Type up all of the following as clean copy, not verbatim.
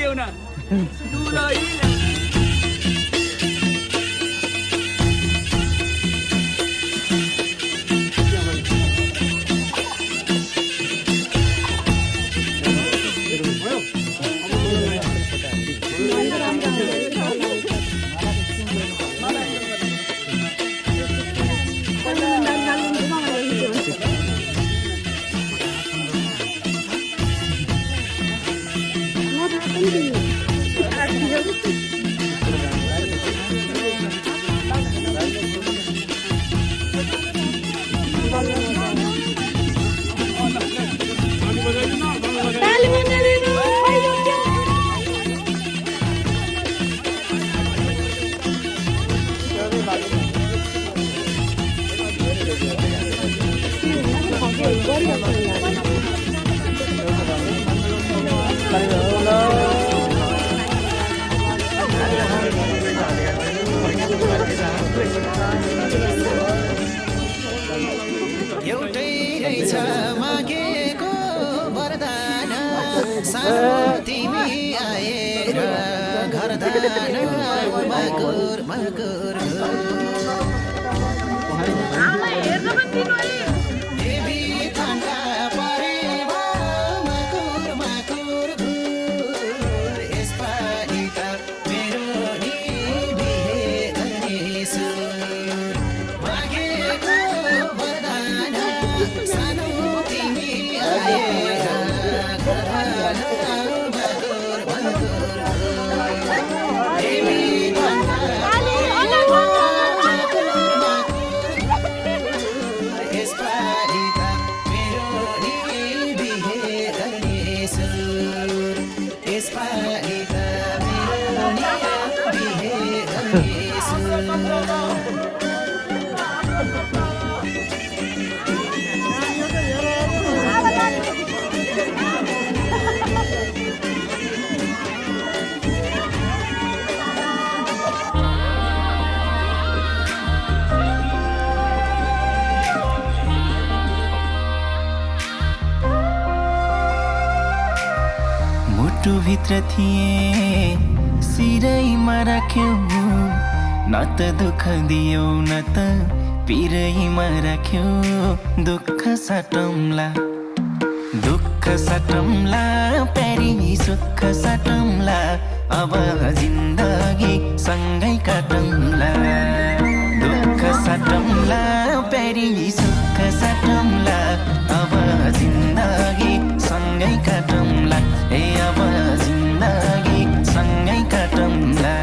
ल्याउ न दुलही एउटै रहेछ मागेको वरदान सानो तिमी आएर घरदान मकुर मकुर देवी ठन्डा परेर मकुर मकुर घुर यसपालि त मेरो नि बिहे गर्ने सुर मागेको वरदान सानो तिमी आएर घरदान मकुर मकुर देवी ठन्डा यसपालि त मेरो नि बिहे गर्ने सुर यसपालि त मेरो नि बिहे गर्ने सुर मुटुभित्र थिए सिरैमा राख्यौ न त दुःख दियौ न त पिरैमा राख्यौ दुःख साटौँला प्यारी सुख साटौँला अब जिन्दगी सँगै काटौँला दुःख साटौँला प्यारी सुख साटौँला अब जिन्दगी सँगै काटौँला ए अब जिन्दगी सँगै काटौँला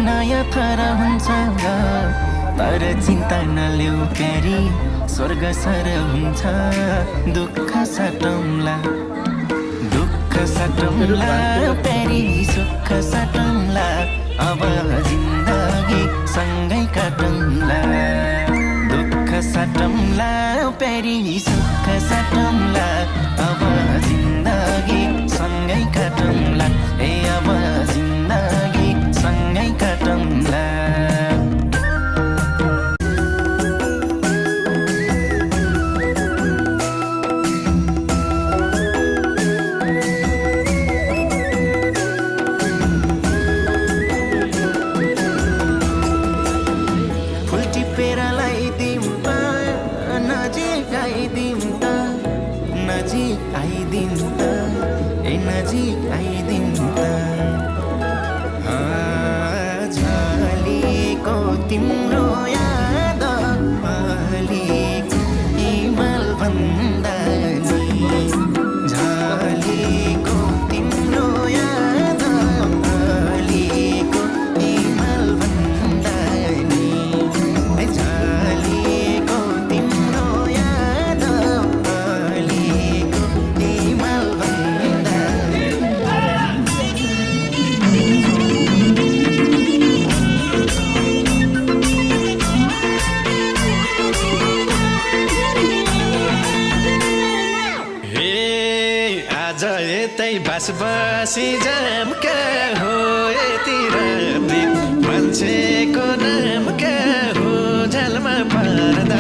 नयाँ थर हुन्छ तर चिन्ता नलेऊ प्यारी स्वर्ग सर हुन्छ दुःख साटौँला प्यारी सुख साटौँला अब जिन्दगी सँगै काटौँला दुःख साटौँला प्यारी सुख साटौँला अब जिन्दगी सँगै काटौँला ए अब जिन्दगी सँगै काटौँला नजिक आइदिनु त झलेको तिम्रो याद अलिक हिमाल भन्दा नि झलेको तिम्रो याद अलिक हिमाल भन्दा नि झलेको तिम्रो याद अलिक हिमाल भन्दा आसपासी जाम क्या हो यतिर प्रेम मान्छेको नाम क्या हो झलमा पर्दा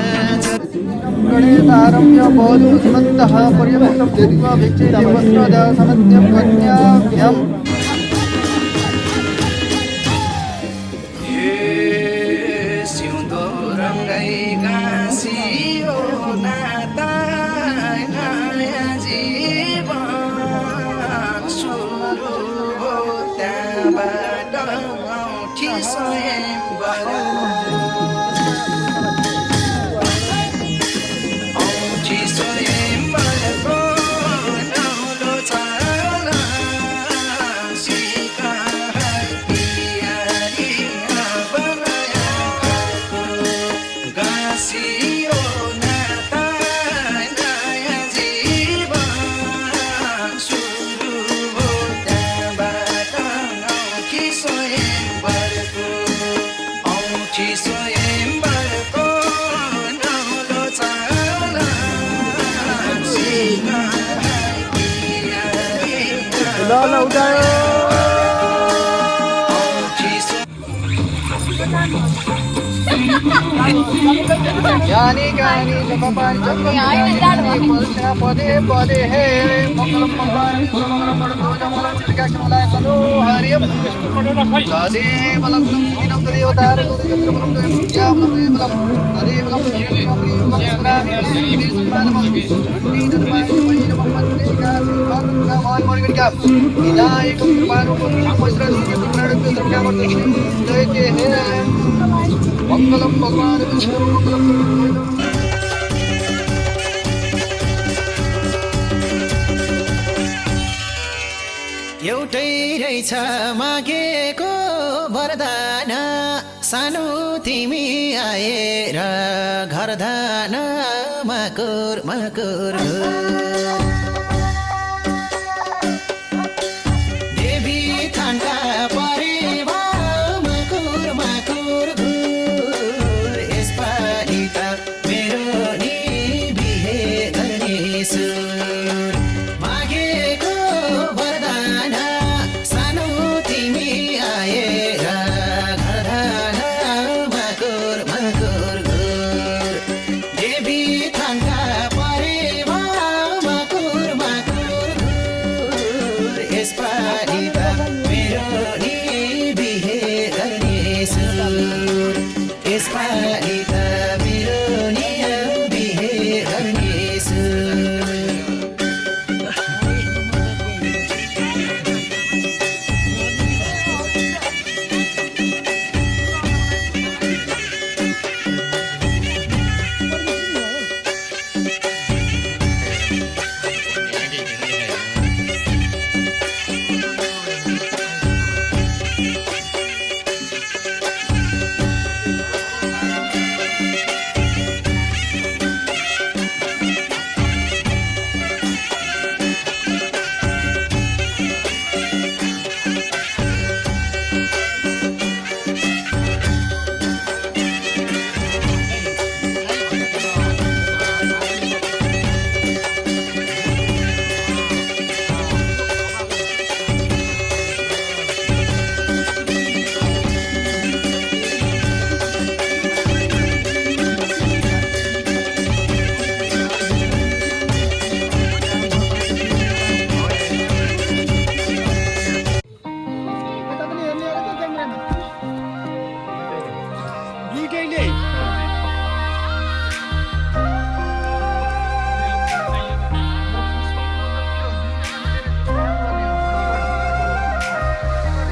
गणेशारम्य बोधुस्मन्तः पर्यवृतं दीर्घ भिक्षितं वस्त्रदासनत्यं कन्याभ्यम् सिउँदो रङ्गै गाँसियो नाता नयाँ जीवन सुरु हो त्यहाँबाट औँठी स्वयंवर औँठी स्वयंवरको नौलो छाना गाँसियो नाता नयाँ जीवन सुरु हो त्यहाँबाट औँठी स्वयंवरको नौलो छाना यानि कानि जपपानि जपपानि पुरुषा पदे पदे हे मङ्गलं मङ्गलं सर्वमङ्गलं मङ्गलं त्रिकाक्षमलाय तनो हरियं तदेव लग्नं सुखिनं तदेवतारं तदेवं तदेवं मङ्गलं भगवान् विष्णु मङ्गलं एउटै रहेछ मागेको वरदान सानो तिमी आएर घरदान माकुर माकुर देवी थानका परेवा माकुर माकुर यसपालि त मेरो नि बिहे गर्ने सुर मागेको वरदान सानो तिमी आएर घरदान माकुर माकुर देवी थानका परेवा माकुर माकुर यसपालि त मेरो नि बिहे गर्ने सुर यसपालि त मेरो नि बिहे गर्ने सुर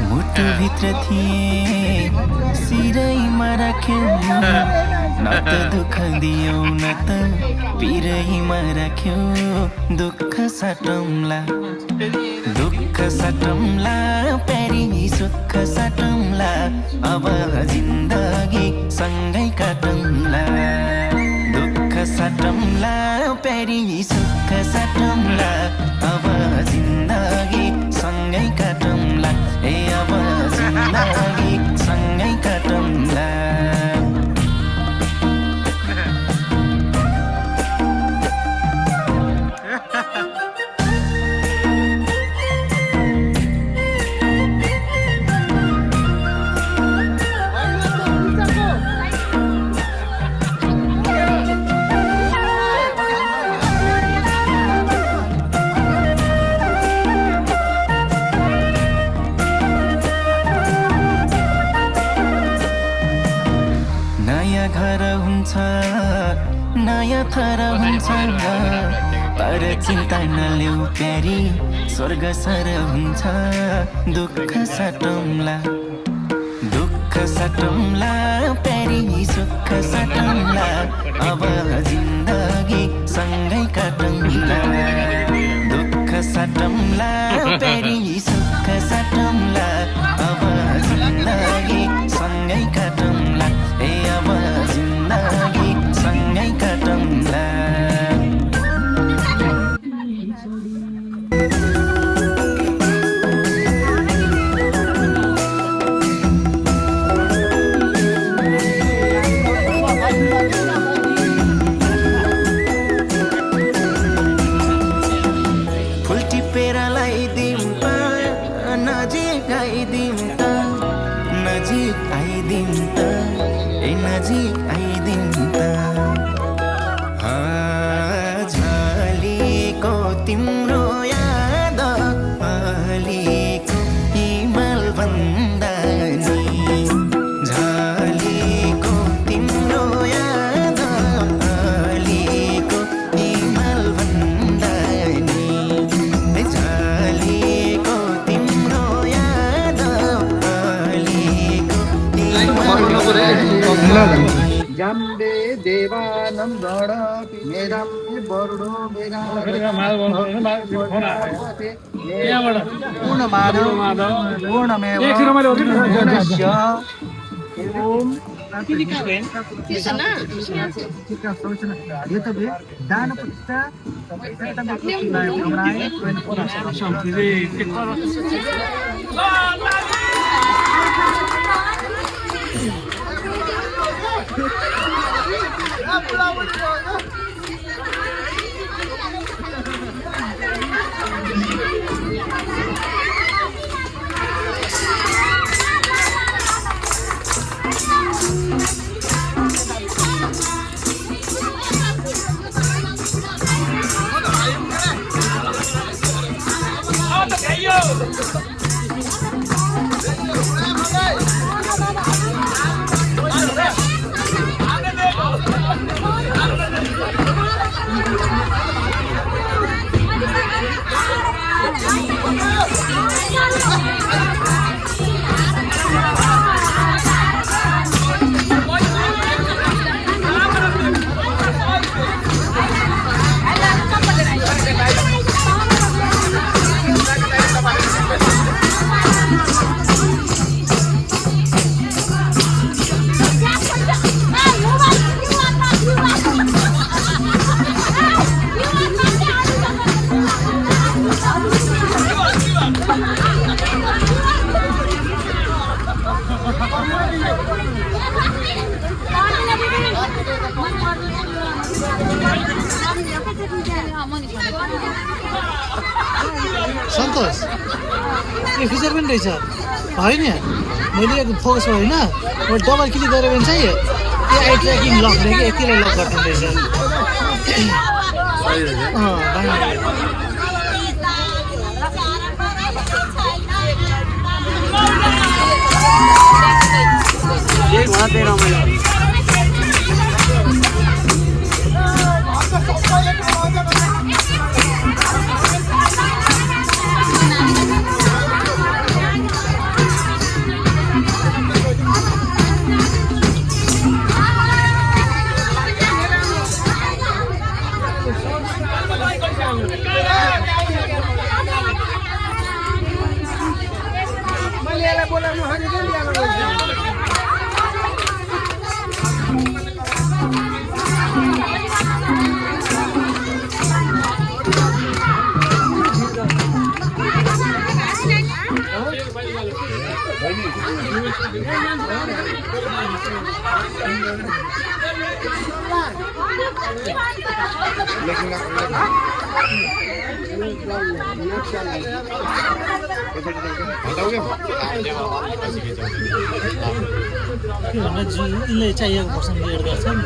मुटुभित्र थिए सिरैमा राख्यौ न त दुःख दियौ न त पिरैमा राख्यौ दुःख साटौँला प्यारी सुख साटौँला अब जिन्दगी सँगै काटौँला दुःख साटौँला प्यारी सुख साटौँला अब जिन्दगी सँगै काटौँला ए अब जिन्दगी सँगै काटौँला घर हुन्छ नयाँ थर हुन्छ तर चिन्ता नलेऊ प्यारी स्वर्ग सर हुन्छ दुःख सटौँला प्यारी सुख सटौँला अब जिन्दगी सँगै काटौँला दुःख सटौँला प्यारी सुख सटौँला अब जिन्दगी सँगै काटौँला ए अब जिन्दगी सँगै काटौँला नजिक आइदिन त झलेको तिम्रो याद अलिको हिमाल भन्दा नि झलेको तिम्रो याद अलिको हिमाल भन्दा नि झलेको तिम्रो याद अलिको जम्बे देवानम गणपति मेराम बर्डो मेरा पूर्णमेव ओम सन्तोष यो फिचर पनि रहेछ होइन मैले एक फोकस होइन म डबल क्लिक गरेँ भने चाहिँ यो आई ट्र्याकिङ लकले कि यतिलाई लक गर्नु रहेछ यसले चाहिएको पर्सन एड गर्छ नि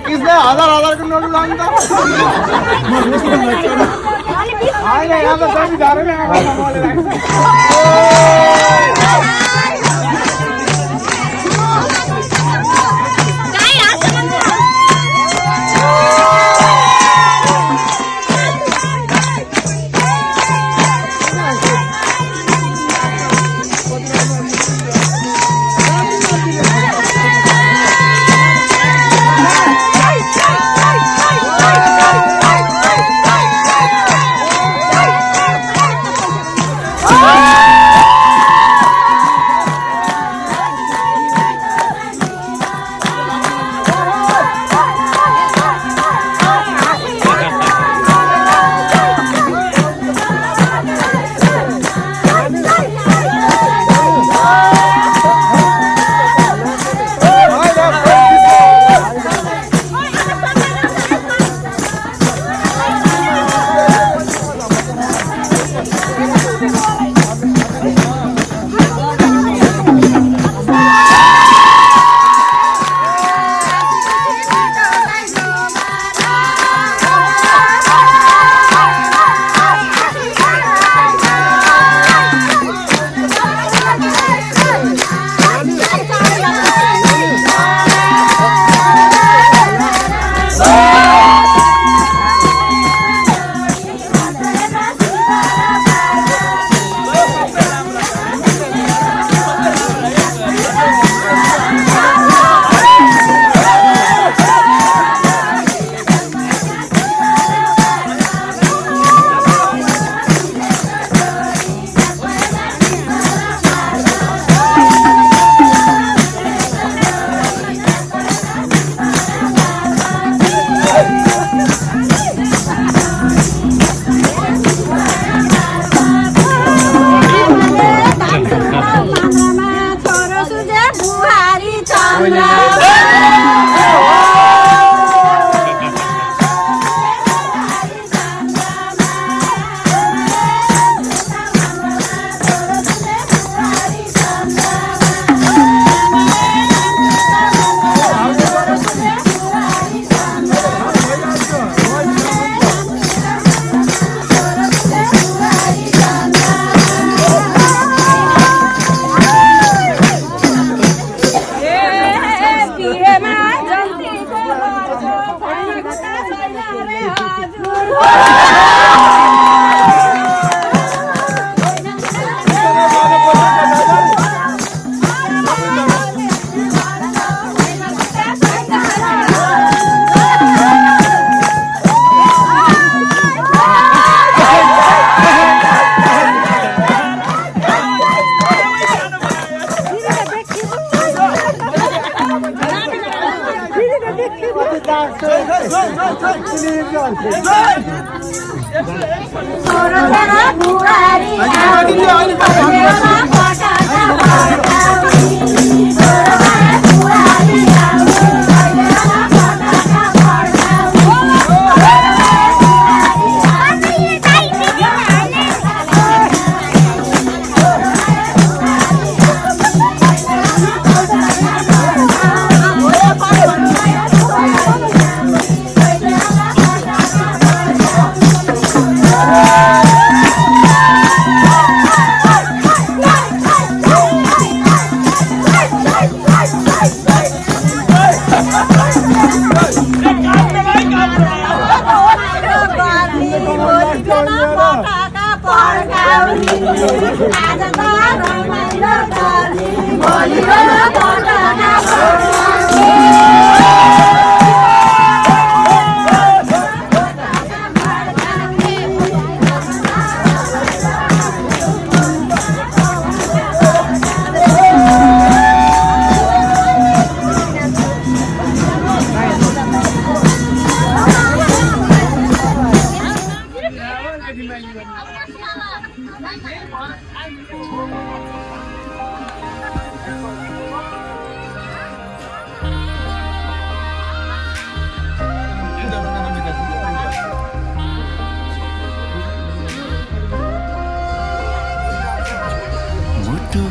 किसने हजार के नोट लांगा आए यहाँ पे सभी जा रहे हैं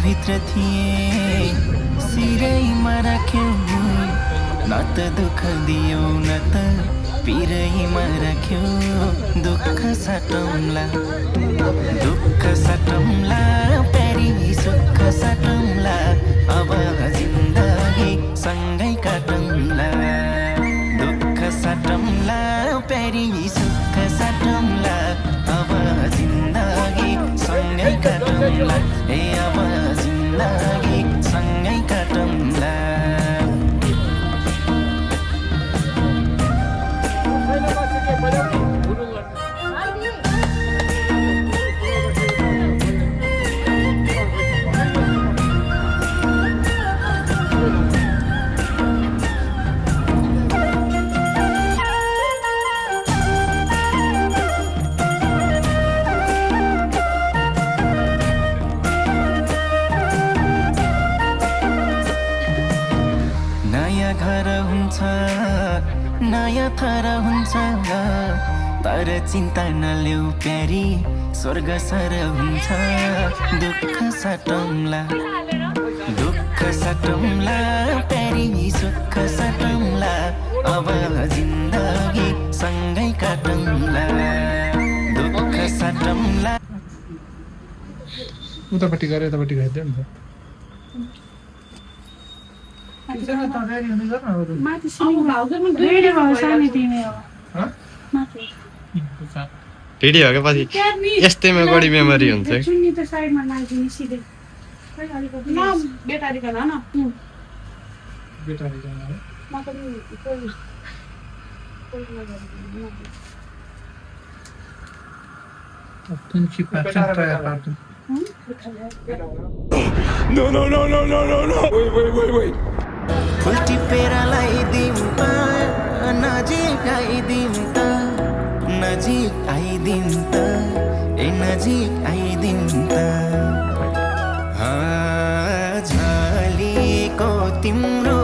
भित्र थिए सिरैमा राख्यौ न त दुःख दियौ न त पिरैमा राख्यौ दुःख साटौँला प्यारी सुख साटौँला अब जिन्दगी सँगै काटौँला दुःख साटौँला प्यारी सुख साटौँला अब जिन्दगी सँगै काटौँला ए अब जिन्दगी सँगै काटौँला नयाँ थर हुन्छ तर चिन्ता नलेऊ प्यारी स्वर्ग सर हुन्छ दुःख साटौँला प्यारी सुख साटौँला अब जिन्दगी सँगै काटौँला दुःख साटौँला उतापट्टि गरे यतापट्टि गइदियो नि त माथि भिडियो हो क्या पछि यस्तैमा बढी मेमोरी हुन्छ चुन्नी त साइडमा लागिदिने सिधै बेटारीको न Wait. फुल टिपेर लगाइदिउँ त नजिक आइदिउँ त नजिक आइदिउँ त ए नजिक आइदिउँ त झलेको तिम्रो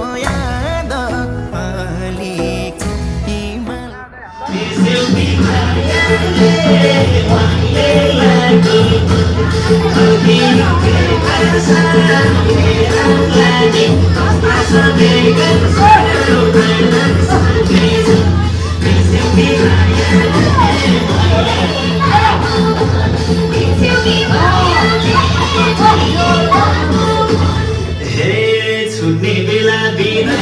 छुट्ने बेला बिना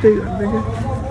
त्यही गर्दै